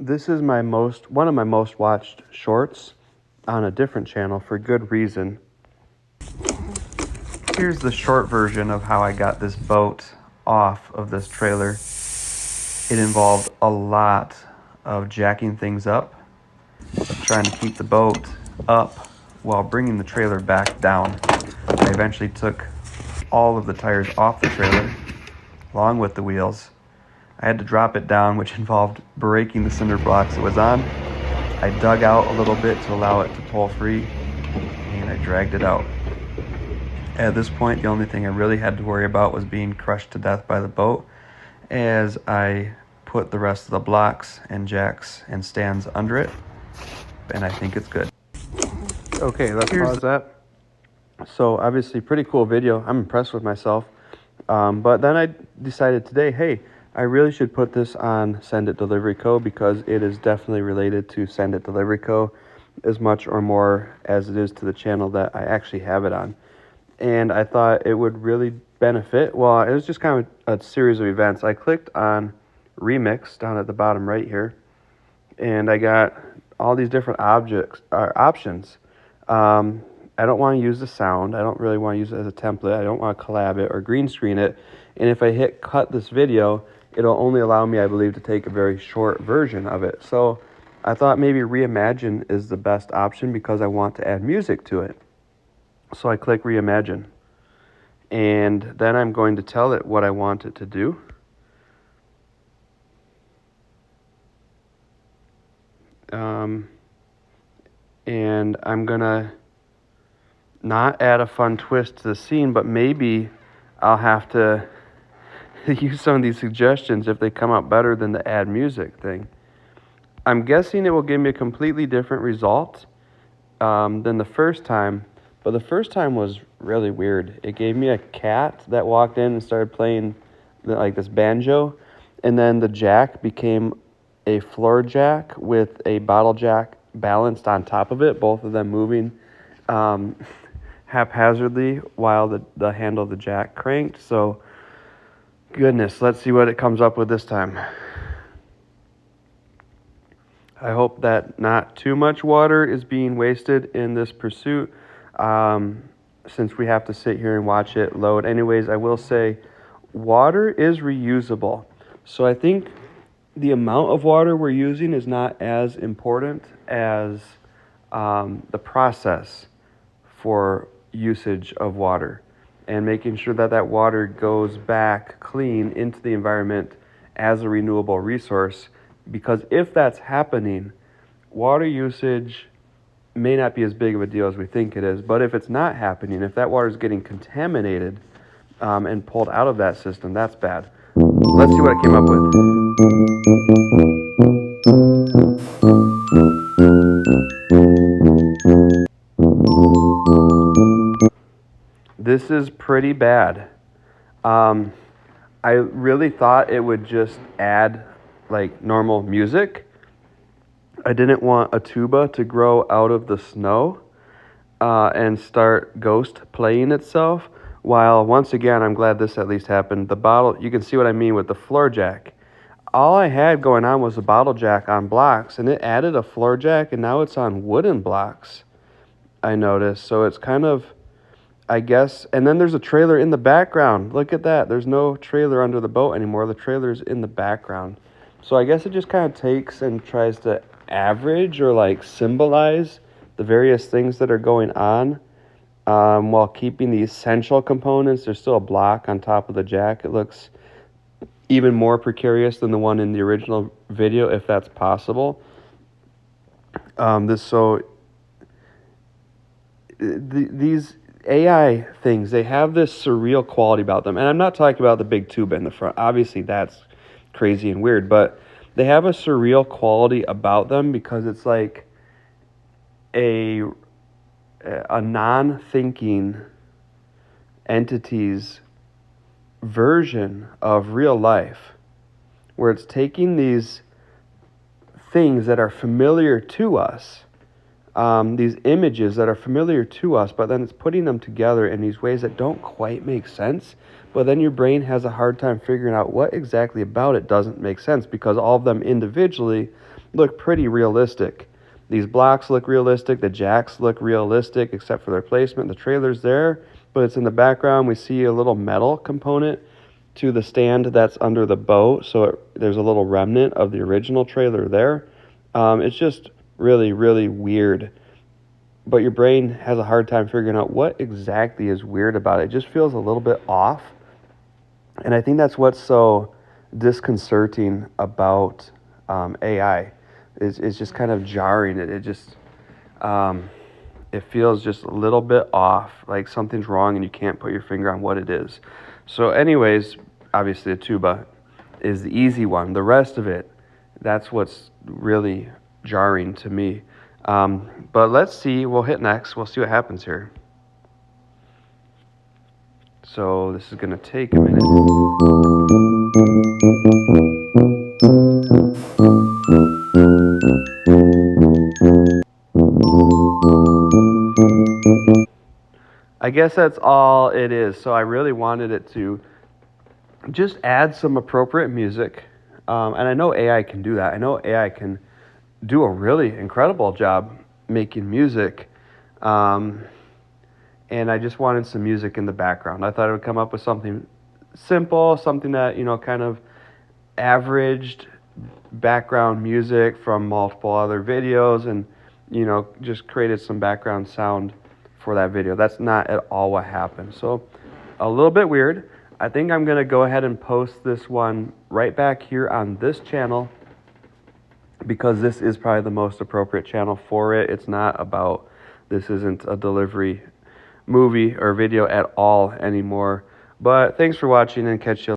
This is one of my most watched shorts on a different channel for good reason. Here's the short version of how I got this boat off of this trailer. It involved a lot of jacking things up, trying to keep the boat up while bringing the trailer back down. I eventually took all of the tires off the trailer, along with the wheels. I had to drop it down, which involved breaking the cinder blocks it was on. I dug out a little bit to allow it to pull free, and I dragged it out. At this point, the only thing I really had to worry about was being crushed to death by the boat, as I put the rest of the blocks and jacks and stands under it, and I think it's good. Okay, let's pause that. So obviously pretty cool video. I'm impressed with myself. But then I decided today, hey, I really should put this on Send It Delivery Co. because it is definitely related to Send It Delivery Co. as much or more as it is to the channel that I actually have it on. And I thought it would really benefit. Well, it was just kind of a series of events. I clicked on Remix down at the bottom right here, and I got all these different options. I don't want to use the sound. I don't really want to use it as a template. I don't want to collab it or green screen it. And if I hit cut this video, it'll only allow me, I believe, to take a very short version of it. So I thought maybe Reimagine is the best option because I want to add music to it. So I click Reimagine. And then I'm going to tell it what I want it to do. And I'm going to not add a fun twist to the scene, but maybe I'll have to use some of these suggestions if they come out better than the add music thing. I'm guessing it will give me a completely different result than the first time, but the first time was really weird. It gave me a cat that walked in and started playing like this banjo, and then the jack became a floor jack with a bottle jack balanced on top of it, both of them moving haphazardly while the handle of the jack cranked. So goodness, let's see what it comes up with this time. I hope that not too much water is being wasted in this pursuit, since we have to sit here and watch it load. Anyways, I will say water is reusable. So I think the amount of water we're using is not as important as the process for usage of water, and making sure that that water goes back clean into the environment as a renewable resource. Because if that's happening, water usage may not be as big of a deal as we think it is. But if it's not happening, if that water is getting contaminated and pulled out of that system, that's bad. Let's see what I came up with. This is pretty bad. I really thought it would just add like normal music. I didn't want a tuba to grow out of the snow and start ghost playing itself. While once again, I'm glad this at least happened. The bottle, you can see what I mean with the floor jack. All I had going on was a bottle jack on blocks, and it added a floor jack, and now it's on wooden blocks, I noticed. So it's kind of, I guess, and then there's a trailer in the background. Look at that. There's no trailer under the boat anymore. The trailer's in the background. So I guess it just kind of takes and tries to average or like symbolize the various things that are going on while keeping the essential components. There's still a block on top of the jack. It looks even more precarious than the one in the original video, if that's possible. These AI things, they have this surreal quality about them. And I'm not talking about the big tuba in the front. Obviously, that's crazy and weird. But they have a surreal quality about them because it's like a non-thinking entity's version of real life, where it's taking these things that are familiar to us, these images that are familiar to us, but then it's putting them together in these ways that don't quite make sense. But then your brain has a hard time figuring out what exactly about it doesn't make sense, because all of them individually look pretty realistic. These blocks look realistic. The jacks look realistic, except for their placement. The trailer's there, but it's in the background. We see a little metal component to the stand that's under the boat, so there's a little remnant of the original trailer there. It's just really, really weird. But your brain has a hard time figuring out what exactly is weird about it. It just feels a little bit off. And I think that's what's so disconcerting about AI. It's just kind of jarring. It feels just a little bit off, like something's wrong and you can't put your finger on what it is. So anyways, obviously the tuba is the easy one. The rest of it, that's what's really jarring to me. But let's see, we'll hit next. We'll see what happens here. So this is going to take a minute. I guess that's all it is. So I really wanted it to just add some appropriate music. And I know AI can do that. I know AI can do a really incredible job making music. And I just wanted some music in the background. I thought it would come up with something simple, something that, kind of averaged background music from multiple other videos and, just created some background sound for that video. That's not at all what happened. So a little bit weird. I think I'm going to go ahead and post this one right back here on this channel because this is probably the most appropriate channel for it. This isn't a delivery movie or video at all anymore. But thanks for watching and catch you